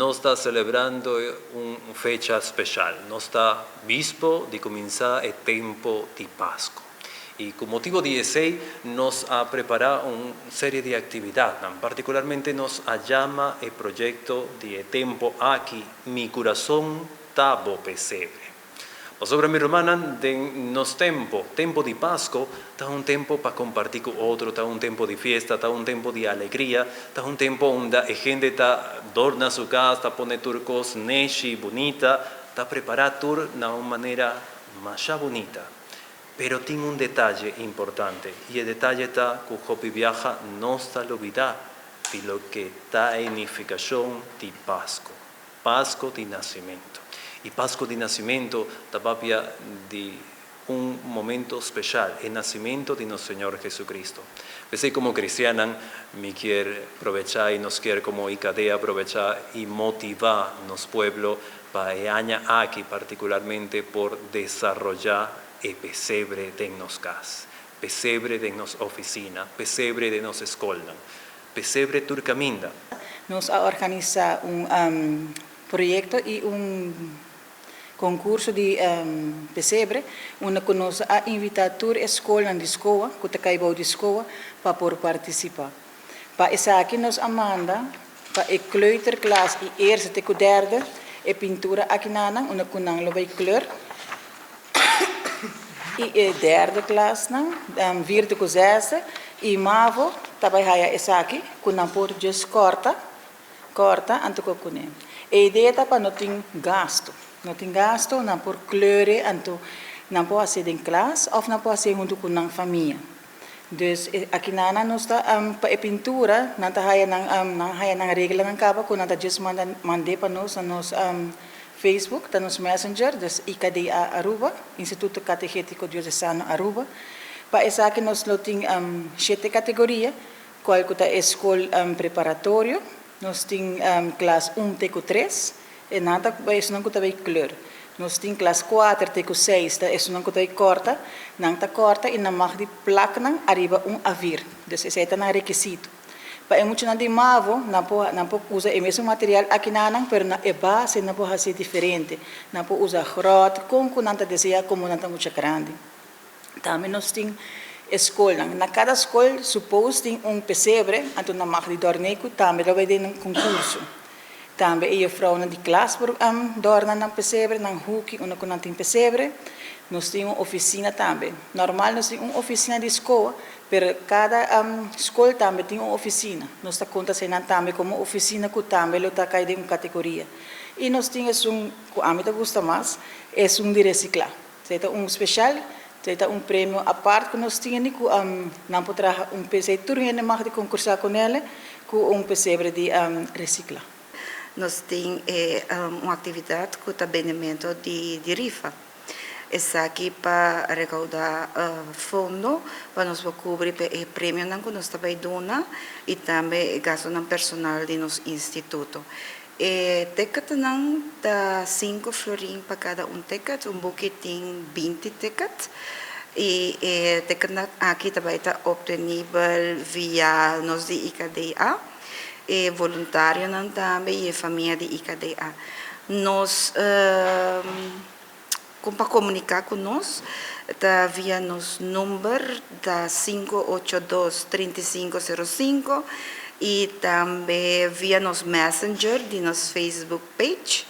nós está celebrando uma fecha especial. Nós está bispo de começar o tempo de Páscoa. E com motivo de esse, nós a preparar uma série de atividades. Particularmente, nós a chama o projeto de tempo aqui, mi coração tabo pesebre. Sobre minha irmã, nos tempo de Páscoa, está um tempo para compartir com outro, está um tempo de festa, está um tempo de alegria, está um tempo onde a gente está adorna sua casa, está pondo turcos, neche, bonita, está preparado tudo de uma maneira mais bonita. Pero tem um detalhe importante, e o detalhe está que o Hopi viaja não está a olvidar de lo que está a unificação de Páscoa, Páscoa de nascimento. E Páscoa de nascimento está de um momento especial, o nascimento de nosso Senhor Jesucristo. Pensei como cristiana, me quer aproveitar e nos quer como ICADE aproveitar e motivar nos pueblos para o ano aqui, particularmente por desenvolver o pesebre de nos casa, pesebre de nos oficina, pesebre de nos escola, pesebre turcaminda. Nós organizamos projeto e concurso de pesebre, onde nós invitamos toda a escola de escola, que está de escola, para poder participar. Para isso aqui nós amanda, para a kleuterklas e eerste e derde, a pintura aqui nana, onde nós vai kleur. E a derde klas, vierde e zesde, e mavo, também há essa aqui, que nós podemos just corta, anto que kunem. A ideia é para não ter gasto. Não tem gasto, não por kleuren, anto não pode ser em classe, ou não pode ser junto com a família. Dus aqui nós está para a pintura, não há na regra na capa, que nós just mandei para nós no Facebook, tá nos Messenger, dus ICADA Aruba, Instituto Catequético Diocesano Aruba. Para essa aqui nós temos 7 categorias, qual é a escola preparatório, nós temos classe 1 até 3, e nada, isso não é kleur. Nós temos classe 4 até 6, isso não é corta, não está corta e não mag de placa arriba avir. Dus esse é um requisito. Para muito não de mavo, não pode usar o mesmo material aqui não, pero na base não pode ser diferente. Não pode usar grote, com não está deseja como não está muito grande. Também nós temos escola. Na cada escola, supposto tem pesebre, então não mag de dorneco, também vai ter concurso. Também a vrouw de klas dorna na pesebre, na hoekje, onde não tem pesebre. Nós temos uma oficina também. Normal nós temos uma oficina de escola, mas cada escola também tem uma oficina. Nós está acontecendo também como oficina que também está caindo em uma categoria. E nós temos que a mim gosta mais, é de reciclar. É especial, é prêmio à parte que nós temos que não pode trazer pesebre, tudo é mais de concursar com ele, com pesebre de reciclar. Nós temos uma atividade com o tabenamento de rifa. Essa aqui para recaudar fundo, para nós cobrir o prêmio que nós estamos dando e também gasto personal do nosso instituto. Ticket dá 5 florins para cada ticket, buquê tem 20 tickets. E ticket aqui também está obtenível via nós de ICADA. E voluntário também e a família de ICADA. Nós, para comunicar com nós, está via nosso número da 582-3505 e também via nosso Messenger de nosso Facebook page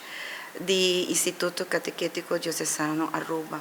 de Instituto Catequético Diocesano Aruba.